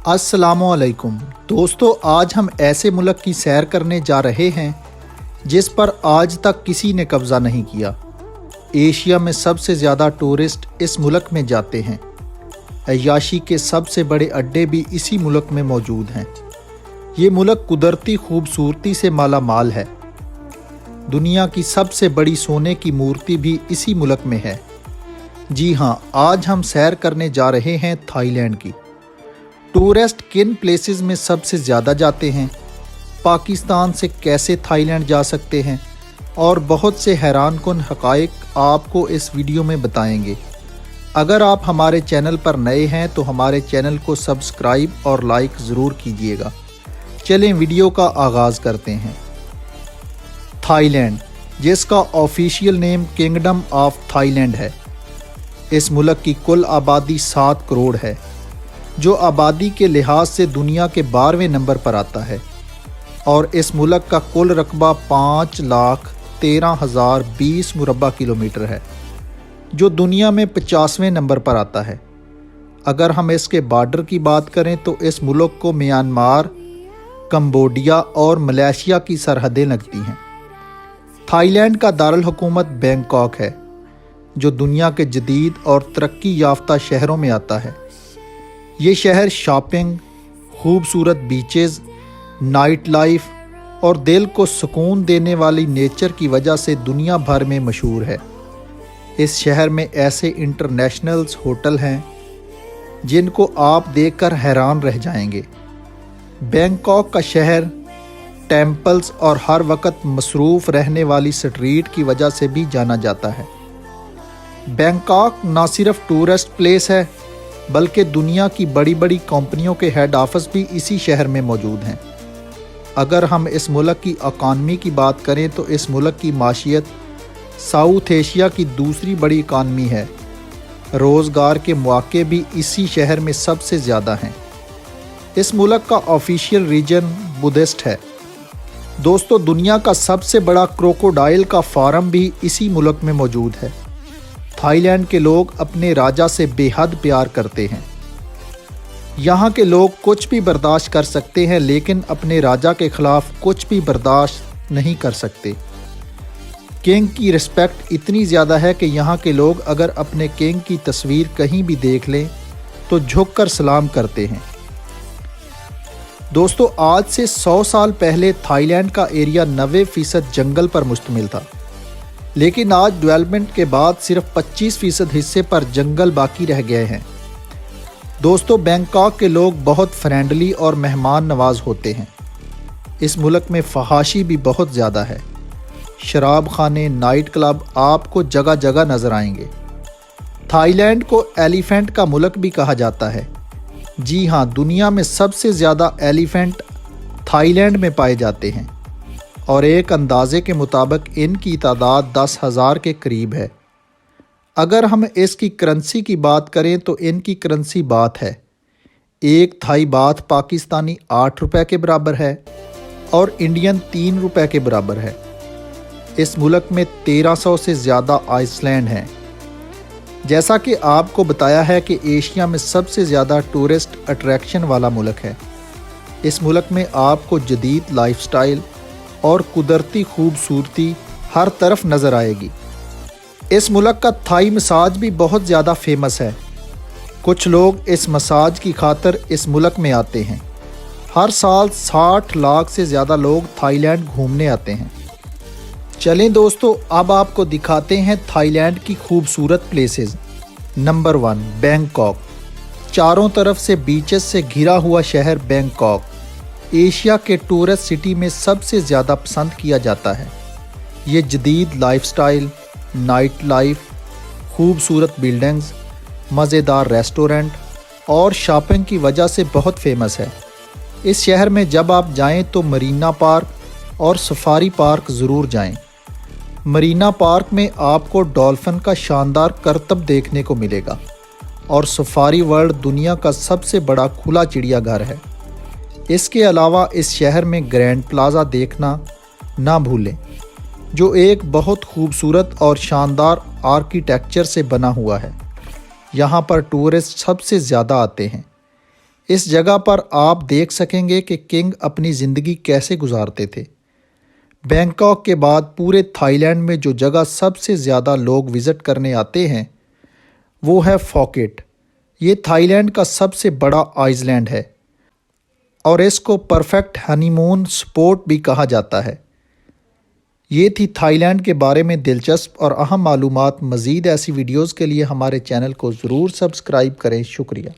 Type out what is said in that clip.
अस्सलाम वालेकुम दोस्तों, आज हम ऐसे मुल्क की सैर करने जा रहे हैं जिस पर आज तक किसी ने कब्ज़ा नहीं किया। एशिया में सबसे ज़्यादा टूरिस्ट इस मुल्क में जाते हैं। अय्याशी के सबसे बड़े अड्डे भी इसी मुल्क में मौजूद हैं। ये मुल्क कुदरती खूबसूरती से माला माल है। दुनिया की सबसे बड़ी सोने की मूर्ति भी इसी मुल्क में है। जी हाँ, आज हम सैर करने जा रहे हैं थाईलैंड की। टूरिस्ट किन प्लेसेस में सबसे ज़्यादा जाते हैं, पाकिस्तान से कैसे थाईलैंड जा सकते हैं और बहुत से हैरानकुन हक़ाइक़ आपको इस वीडियो में बताएंगे। अगर आप हमारे चैनल पर नए हैं तो हमारे चैनल को सब्सक्राइब और लाइक ज़रूर कीजिएगा। चलें वीडियो का आगाज़ करते हैं। थाईलैंड, जिसका official name kingdom of Thailand है। इस मुल्क की कुल आबादी 7 करोड़ है, जो आबादी के लिहाज से दुनिया के 12वें नंबर पर आता है और इस मुल्क का कुल रकबा 5,13,020 मुरबा किलोमीटर है, जो दुनिया में 50वें नंबर पर आता है। अगर हम इसके बॉर्डर की बात करें तो इस मुल्क को म्यांमार, कंबोडिया और मलेशिया की सरहदें लगती हैं। थाईलैंड का दारुल हुकूमत बैंकॉक है, जो दुनिया के जदीद और तरक्की याफ्ता शहरों में आता है। ये शहर शॉपिंग, खूबसूरत बीचेस, नाइट लाइफ और दिल को सुकून देने वाली नेचर की वजह से दुनिया भर में मशहूर है। इस शहर में ऐसे इंटरनेशनल्स होटल हैं जिनको आप देखकर हैरान रह जाएंगे। बैंकॉक का शहर टेम्पल्स और हर वक्त मसरूफ़ रहने वाली स्ट्रीट की वजह से भी जाना जाता है। बैंकॉक न सिर्फ टूरिस्ट प्लेस है बल्कि दुनिया की बड़ी बड़ी कंपनियों के हेड ऑफिस भी इसी शहर में मौजूद हैं। अगर हम इस मुल्क की इकानमी की बात करें तो इस मुल्क की माशियत साउथ एशिया की दूसरी बड़ी इकानमी है। रोज़गार के मौके भी इसी शहर में सबसे ज़्यादा हैं। इस मुल्क का ऑफिशियल रीजन बुद्धिस्ट है। दोस्तों, दुनिया का सबसे बड़ा क्रोकोडाइल का फार्म भी इसी मुल्क में मौजूद है। थाईलैंड के लोग अपने राजा से बेहद प्यार करते हैं। यहाँ के लोग कुछ भी बर्दाश्त कर सकते हैं, लेकिन अपने राजा के ख़िलाफ़ कुछ भी बर्दाश्त नहीं कर सकते। किंग की रिस्पेक्ट इतनी ज़्यादा है कि यहाँ के लोग अगर अपने किंग की तस्वीर कहीं भी देख लें तो झुककर सलाम करते हैं। दोस्तों, आज से 100 साल पहले थाईलैंड का एरिया 90% जंगल पर मुश्तमिल था, लेकिन आज डेवलपमेंट के बाद सिर्फ 25% हिस्से पर जंगल बाकी रह गए हैं। दोस्तों, बैंकॉक के लोग बहुत फ्रेंडली और मेहमान नवाज होते हैं। इस मुल्क में फहाशी भी बहुत ज़्यादा है। शराब खाने, नाइट क्लब आपको जगह जगह नज़र आएंगे। थाईलैंड को एलिफेंट का मुल्क भी कहा जाता है। जी हाँ, दुनिया में सबसे ज़्यादा एलिफेंट थाईलैंड में पाए जाते हैं और एक अंदाजे के मुताबिक इनकी तादाद 10,000 के करीब है। अगर हम इसकी करेंसी की बात करें तो इनकी करेंसी बात है। एक थाई बात पाकिस्तानी 8 रुपए के बराबर है और इंडियन 3 रुपए के बराबर है। इस मुल्क में 1300 से ज़्यादा आइसलैंड हैं। जैसा कि आपको बताया है कि एशिया में सबसे ज़्यादा टूरिस्ट अट्रैक्शन वाला मुल्क है। इस मुल्क में आपको जदीद लाइफस्टाइल और कुदरती खूबसूरती हर तरफ नज़र आएगी। इस मुल्क का थाई मसाज भी बहुत ज़्यादा फेमस है। कुछ लोग इस मसाज की खातिर इस मुल्क में आते हैं। हर साल 60 लाख से ज़्यादा लोग थाईलैंड घूमने आते हैं। चलें दोस्तों, अब आपको दिखाते हैं थाईलैंड की खूबसूरत प्लेसेस। Number 1, Bangkok. चारों तरफ से बीचेस से घिरा हुआ शहर बैंकॉक एशिया के टूरिस्ट सिटी में सबसे ज़्यादा पसंद किया जाता है। ये जदीद लाइफस्टाइल, नाइट लाइफ, खूबसूरत बिल्डिंग्स, मज़ेदार रेस्टोरेंट और शॉपिंग की वजह से बहुत फेमस है। इस शहर में जब आप जाएं तो मरीना पार्क और सफारी पार्क ज़रूर जाएं। मरीना पार्क में आपको डॉल्फिन का शानदार करतब देखने को मिलेगा और सफारी वर्ल्ड दुनिया का सबसे बड़ा खुला चिड़ियाघर है। इसके अलावा इस शहर में ग्रैंड प्लाज़ा देखना ना भूलें, जो एक बहुत खूबसूरत और शानदार आर्किटेक्चर से बना हुआ है। यहाँ पर टूरिस्ट सबसे ज़्यादा आते हैं। اس جگہ پر آپ دیکھ سکیں گے کہ کنگ اپنی زندگی کیسے گزارتے تھے۔ بینکاک کے بعد پورے تھائی لینڈ میں جو جگہ سب سے زیادہ لوگ وزٹ کرنے آتے ہیں وہ ہے پھوکیٹ۔ یہ تھائی لینڈ کا سب سے بڑا آئس لینڈ ہے اور اس کو پرفیکٹ ہنی مون سپوٹ بھی کہا جاتا ہے۔ یہ تھی تھائی لینڈ کے بارے میں دلچسپ اور اہم معلومات۔ مزید ایسی ویڈیوز کے لیے ہمارے چینل کو ضرور سبسکرائب کریں۔ شکریہ۔